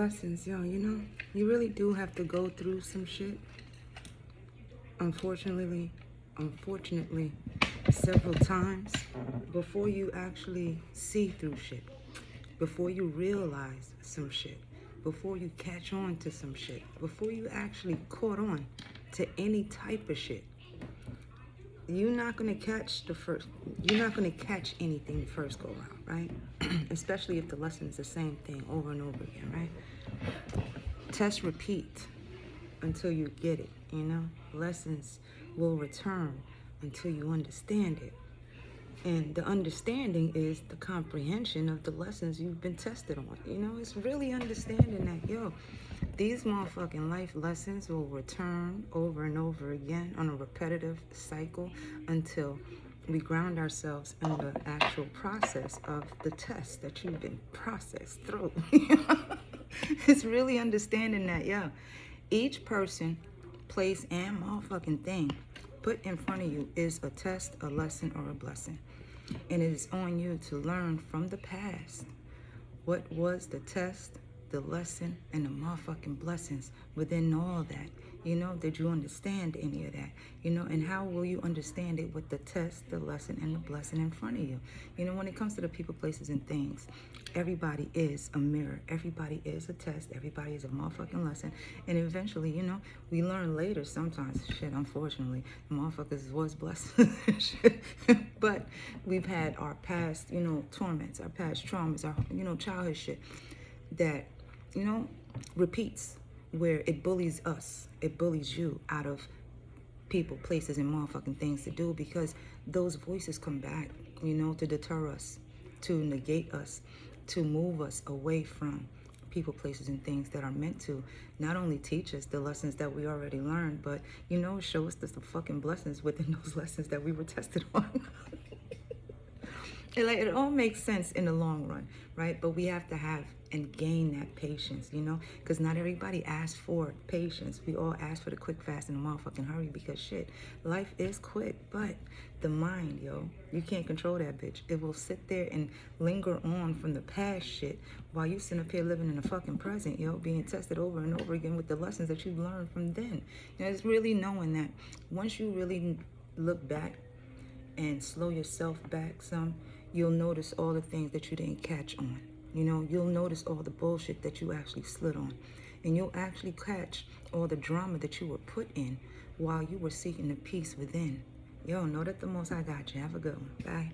Lessons, yo, you really do have to go through some shit. Unfortunately, several times before you actually see through shit, before you realize some shit, before you catch on to some shit, before you actually caught on to any type of shit. You're not gonna catch anything the first go around, right? Especially if the lesson is the same thing over and over again, right? Test repeat until you get it, Lessons will return until you understand it. And the understanding is the comprehension of the lessons you've been tested on. It's really understanding that, these motherfucking life lessons will return over and over again on a repetitive cycle until we ground ourselves in the actual process of the test that you've been processed through. It's really understanding that, each person, place, and motherfucking thing put in front of you is a test, a lesson, or a blessing. And it is on you to learn from the past what was the test, the lesson, and the motherfucking blessings within all that. Did you understand any of that? And how will you understand it with the test, the lesson, and the blessing in front of you? When it comes to the people, places, and things, everybody is a mirror. Everybody is a test. Everybody is a motherfucking lesson. And eventually, we learn later sometimes, shit, unfortunately, the motherfuckers was blessed. But we've had our past, torments, our past traumas, our, childhood shit that, repeats, where it bullies us, it bullies you out of people, places, and motherfucking things to do, because those voices come back, to deter us, to negate us, to move us away from people, places, and things that are meant to not only teach us the lessons that we already learned, but, show us the fucking blessings within those lessons that we were tested on. It all makes sense in the long run, right? But we have to have and gain that patience, because not everybody asks for patience. We all ask for the quick, fast, and the motherfucking hurry, because shit, life is quick. But the mind, you can't control that bitch. It will sit there and linger on from the past shit while you sitting up here living in the fucking present, being tested over and over again with the lessons that you learned from then. It's really knowing that once you really look back and slow yourself back some, you'll notice all the things that you didn't catch on. You'll notice all the bullshit that you actually slid on. And you'll actually catch all the drama that you were put in while you were seeking the peace within. Know that the Most High got you. Have a good one. Bye.